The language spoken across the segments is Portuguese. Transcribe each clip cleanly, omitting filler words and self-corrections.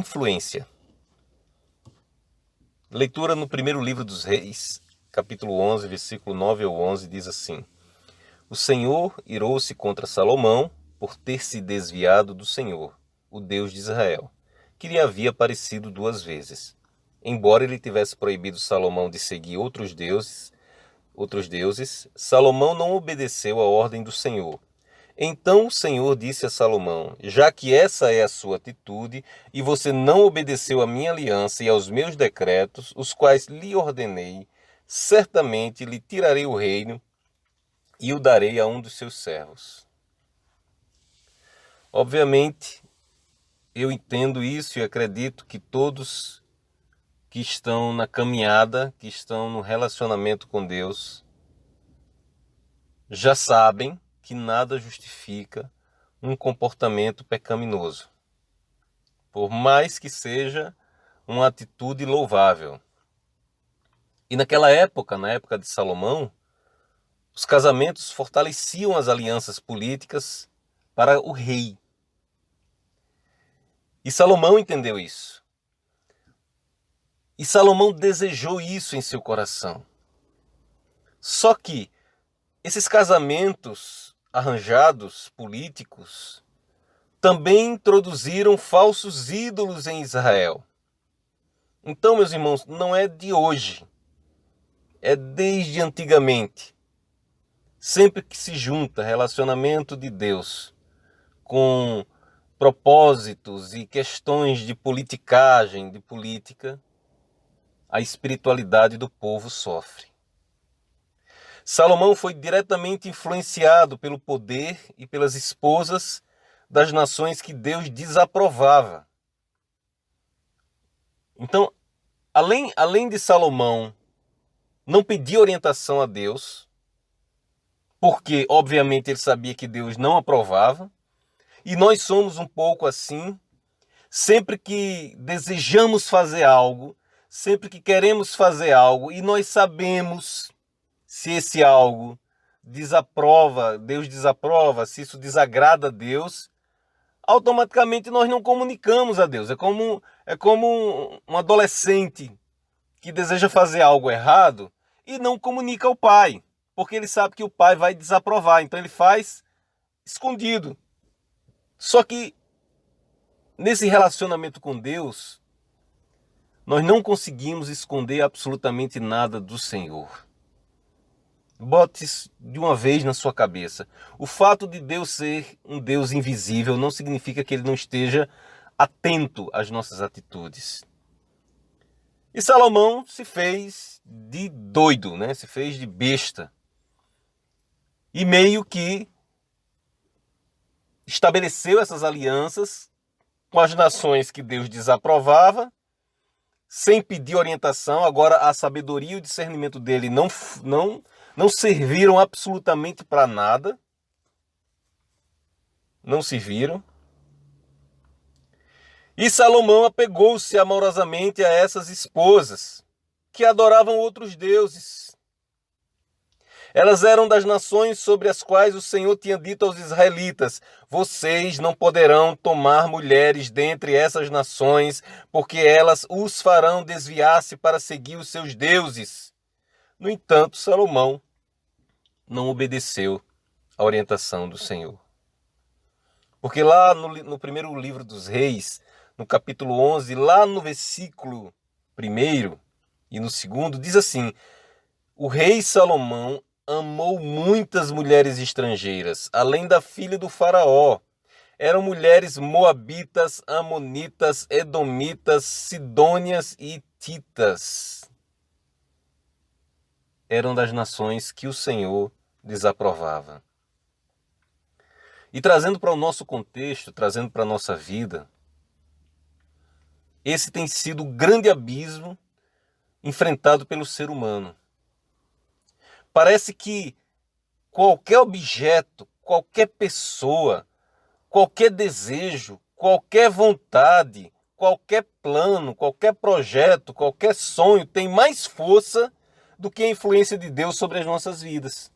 influência. Leitura no primeiro livro dos Reis, capítulo 11, versículo 9 ao 11, diz assim: O Senhor irou-se contra Salomão por ter se desviado do Senhor, o Deus de Israel, que lhe havia aparecido 2 vezes. Embora ele tivesse proibido Salomão de seguir outros deuses, Salomão não obedeceu à ordem do Senhor. Então o Senhor disse a Salomão: Já que essa é a sua atitude, e você não obedeceu à minha aliança e aos meus decretos, os quais lhe ordenei, certamente lhe tirarei o reino e o darei a um dos seus servos. Obviamente, eu entendo isso e acredito que todos que estão na caminhada, que estão no relacionamento com Deus, já sabem que nada justifica um comportamento pecaminoso, por mais que seja uma atitude louvável. E naquela época, na época de Salomão, os casamentos fortaleciam as alianças políticas para o rei. E Salomão entendeu isso. E Salomão desejou isso em seu coração. Só que esses casamentos arranjados, políticos, também introduziram falsos ídolos em Israel. Então, meus irmãos, não é de hoje, é desde antigamente. Sempre que se junta relacionamento de Deus com propósitos e questões de politicagem, de política, a espiritualidade do povo sofre. Salomão foi diretamente influenciado pelo poder e pelas esposas das nações que Deus desaprovava. Então, além de Salomão não pedir orientação a Deus, porque obviamente ele sabia que Deus não aprovava, e nós somos um pouco assim, sempre que desejamos fazer algo, sempre que queremos fazer algo, e nós sabemos se esse algo desaprova, Deus desaprova, se isso desagrada a Deus, automaticamente nós não comunicamos a Deus. É como um adolescente que deseja fazer algo errado e não comunica ao pai, porque ele sabe que o pai vai desaprovar, então ele faz escondido. Só que nesse relacionamento com Deus, nós não conseguimos esconder absolutamente nada do Senhor. Bote isso de uma vez na sua cabeça. O fato de Deus ser um Deus invisível não significa que ele não esteja atento às nossas atitudes. E Salomão se fez de doido, né? Se fez de besta. E meio que estabeleceu essas alianças com as nações que Deus desaprovava, sem pedir orientação. Agora a sabedoria e o discernimento dele não serviram absolutamente para nada. Não serviram. E Salomão apegou-se amorosamente a essas esposas que adoravam outros deuses. Elas eram das nações sobre as quais o Senhor tinha dito aos israelitas: Vocês não poderão tomar mulheres dentre essas nações, porque elas os farão desviar-se para seguir os seus deuses. No entanto, Salomão não obedeceu à orientação do Senhor. Porque lá no primeiro livro dos Reis, no capítulo 11, lá no versículo 1 e no 2, diz assim: O rei Salomão amou muitas mulheres estrangeiras, além da filha do faraó. Eram mulheres moabitas, amonitas, edomitas, sidônias e hititas. Eram das nações que o Senhor desaprovava. E trazendo para o nosso contexto, trazendo para a nossa vida, esse tem sido o grande abismo enfrentado pelo ser humano. Parece que qualquer objeto, qualquer pessoa, qualquer desejo, qualquer vontade, qualquer plano, qualquer projeto, qualquer sonho tem mais força do que a influência de Deus sobre as nossas vidas.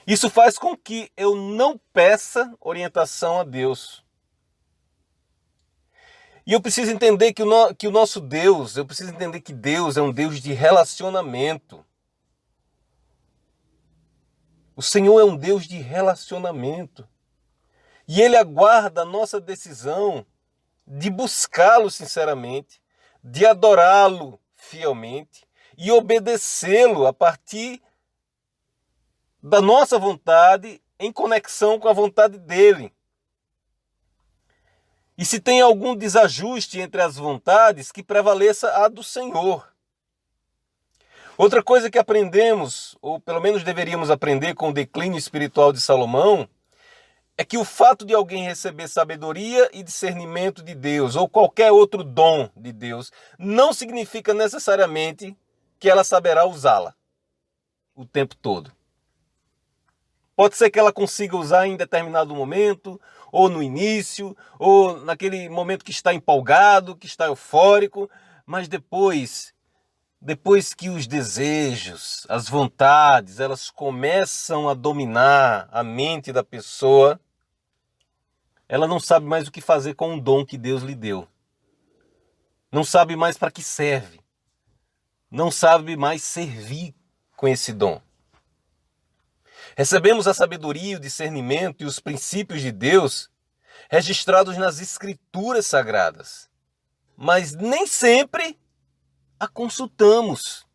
Isso faz com que eu não peça orientação a Deus. E eu preciso entender que o nosso Deus, eu preciso entender que Deus é um Deus de relacionamento. O Senhor é um Deus de relacionamento. E Ele aguarda a nossa decisão de buscá-lo sinceramente, de adorá-lo fielmente e obedecê-lo a partir da nossa vontade em conexão com a vontade dele. E se tem algum desajuste entre as vontades, que prevaleça a do Senhor. Outra coisa que aprendemos, ou pelo menos deveríamos aprender com o declínio espiritual de Salomão, é que o fato de alguém receber sabedoria e discernimento de Deus, ou qualquer outro dom de Deus, não significa necessariamente que ela saberá usá-la o tempo todo. Pode ser que ela consiga usar em determinado momento, ou no início, ou naquele momento que está empolgado, que está eufórico, mas depois que os desejos, as vontades, elas começam a dominar a mente da pessoa, ela não sabe mais o que fazer com o dom que Deus lhe deu. Não sabe mais para que serve. Não sabe mais servir com esse dom. Recebemos a sabedoria, o discernimento e os princípios de Deus registrados nas Escrituras Sagradas, mas nem sempre a consultamos.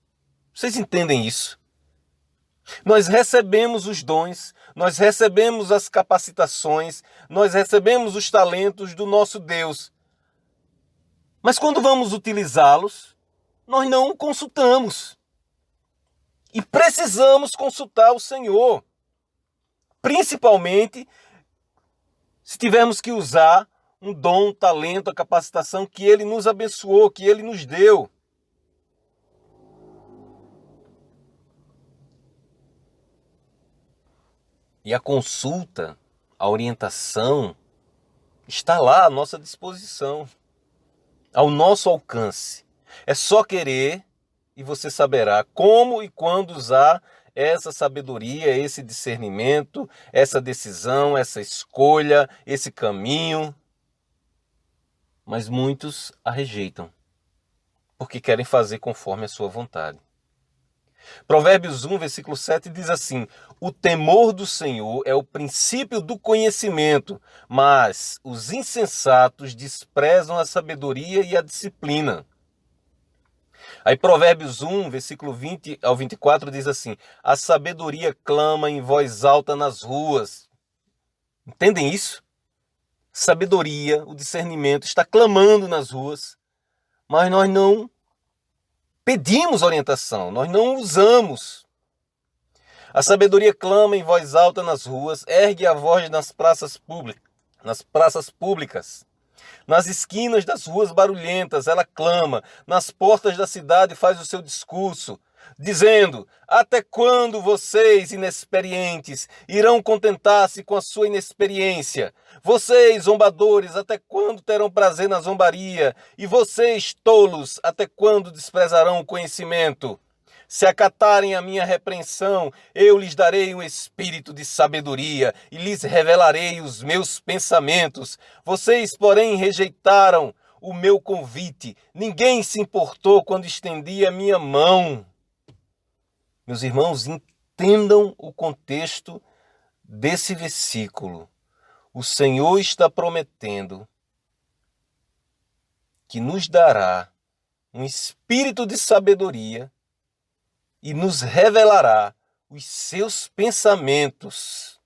Vocês entendem isso? Nós recebemos os dons, nós recebemos as capacitações, nós recebemos os talentos do nosso Deus. Mas quando vamos utilizá-los, nós não consultamos. E precisamos consultar o Senhor. Principalmente se tivermos que usar um dom, um talento, a capacitação que Ele nos abençoou, que Ele nos deu. E a consulta, a orientação, está lá à nossa disposição, ao nosso alcance. É só querer e você saberá como e quando usar essa sabedoria, esse discernimento, essa decisão, essa escolha, esse caminho. Mas muitos a rejeitam, porque querem fazer conforme a sua vontade. Provérbios 1, versículo 7 diz assim: o temor do Senhor é o princípio do conhecimento, mas os insensatos desprezam a sabedoria e a disciplina. Aí Provérbios 1, versículo 20 ao 24 diz assim: a sabedoria clama em voz alta nas ruas. Entendem isso? Sabedoria, o discernimento está clamando nas ruas, mas nós não pedimos orientação, nós não usamos. A sabedoria clama em voz alta nas ruas, ergue a voz nas praças públicas. Nas esquinas das ruas barulhentas ela clama, nas portas da cidade faz o seu discurso, dizendo: até quando vocês, inexperientes, irão contentar-se com a sua inexperiência? Vocês, zombadores, até quando terão prazer na zombaria? E vocês, tolos, até quando desprezarão o conhecimento? Se acatarem a minha repreensão, eu lhes darei um espírito de sabedoria e lhes revelarei os meus pensamentos. Vocês, porém, rejeitaram o meu convite. Ninguém se importou quando estendi a minha mão. Meus irmãos, entendam o contexto desse versículo. O Senhor está prometendo que nos dará um espírito de sabedoria e nos revelará os seus pensamentos.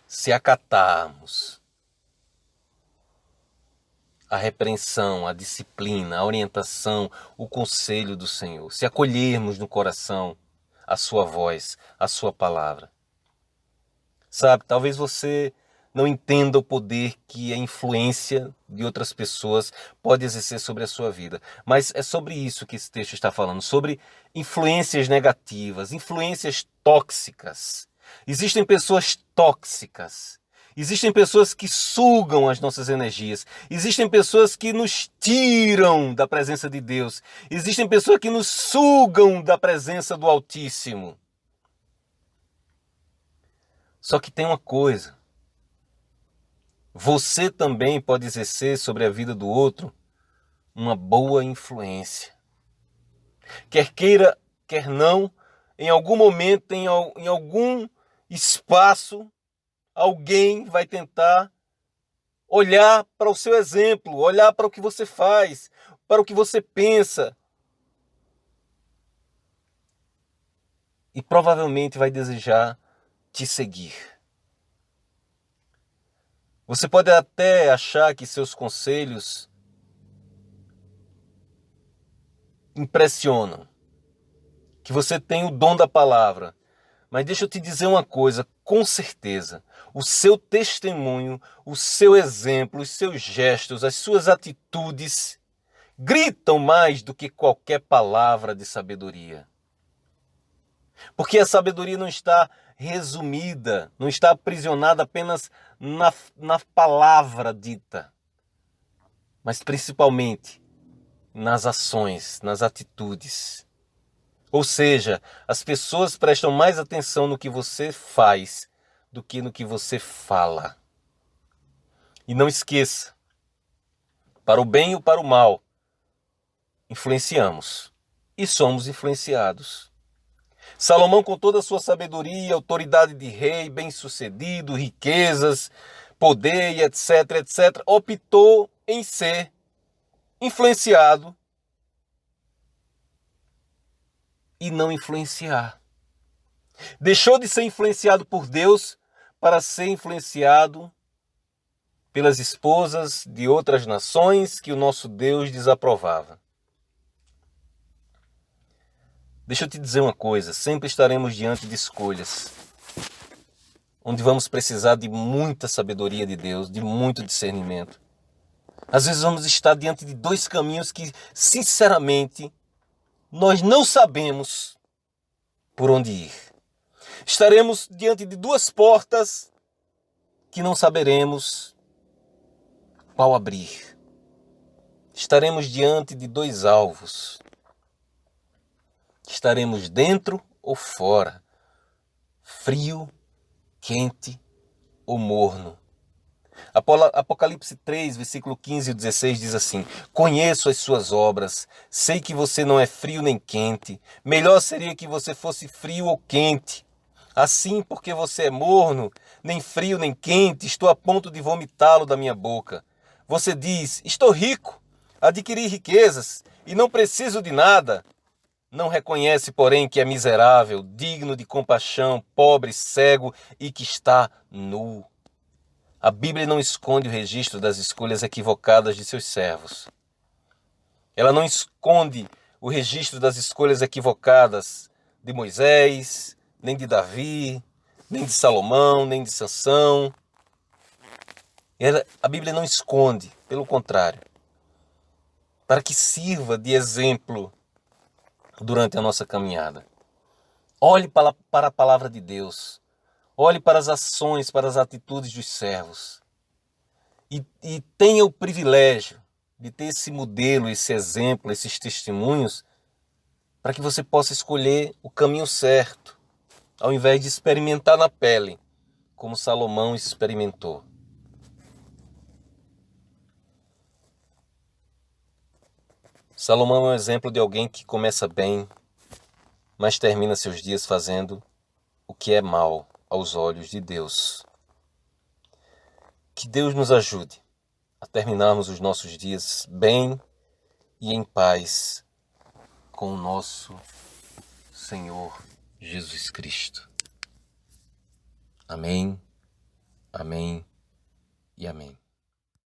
Se acatarmos a repreensão, a disciplina, a orientação, o conselho do Senhor, se acolhermos no coração a sua voz, a sua palavra. Sabe, talvez você não entenda o poder que a influência de outras pessoas pode exercer sobre a sua vida. Mas é sobre isso que esse texto está falando, sobre influências negativas, influências tóxicas. Existem pessoas tóxicas. Existem pessoas que sugam as nossas energias. Existem pessoas que nos tiram da presença de Deus. Existem pessoas que nos sugam da presença do Altíssimo. Só que tem uma coisa. você também pode exercer sobre a vida do outro uma boa influência. Quer queira, quer não, em algum momento, em algum espaço, alguém vai tentar olhar para o seu exemplo, olhar para o que você faz, para o que você pensa. E provavelmente vai desejar te seguir. Você pode até achar que seus conselhos impressionam, que você tem o dom da palavra. Mas deixa eu te dizer uma coisa, com certeza, o seu testemunho, o seu exemplo, os seus gestos, as suas atitudes gritam mais do que qualquer palavra de sabedoria. Porque a sabedoria não está resumida, não está aprisionada apenas na palavra dita, mas principalmente nas ações, nas atitudes. Ou seja, as pessoas prestam mais atenção no que você faz do que no que você fala. E não esqueça, para o bem ou para o mal, influenciamos e somos influenciados. Salomão, com toda a sua sabedoria, autoridade de rei, bem-sucedido, riquezas, poder e etc, optou em ser influenciado e não influenciar. Deixou de ser influenciado por Deus para ser influenciado pelas esposas de outras nações que o nosso Deus desaprovava. Deixa eu te dizer uma coisa, sempre estaremos diante de escolhas, onde vamos precisar de muita sabedoria de Deus, de muito discernimento. Às vezes vamos estar diante de dois caminhos que, sinceramente, nós não sabemos por onde ir. Estaremos diante de duas portas que não saberemos qual abrir. Estaremos diante de dois alvos. Estaremos dentro ou fora, frio, quente ou morno. Apocalipse 3, versículo 15 e 16 diz assim: conheço as suas obras, sei que você não é frio nem quente, melhor seria que você fosse frio ou quente. Assim, porque você é morno, nem frio nem quente, estou a ponto de vomitá-lo da minha boca. Você diz: estou rico, adquiri riquezas e não preciso de nada. Não reconhece, porém, que é miserável, digno de compaixão, pobre, cego e que está nu. A Bíblia não esconde o registro das escolhas equivocadas de seus servos. Ela não esconde o registro das escolhas equivocadas de Moisés, nem de Davi, nem de Salomão, nem de Sansão. A Bíblia não esconde, pelo contrário, para que sirva de exemplo durante a nossa caminhada. Olhe para a palavra de Deus. Olhe para as ações, para as atitudes dos servos. E tenha o privilégio de ter esse modelo, esse exemplo, esses testemunhos, para que você possa escolher o caminho certo, ao invés de experimentar na pele, como Salomão experimentou. Salomão é um exemplo de alguém que começa bem, mas termina seus dias fazendo o que é mal aos olhos de Deus. Que Deus nos ajude a terminarmos os nossos dias bem e em paz com o nosso Senhor Jesus Cristo. Amém, amém e amém.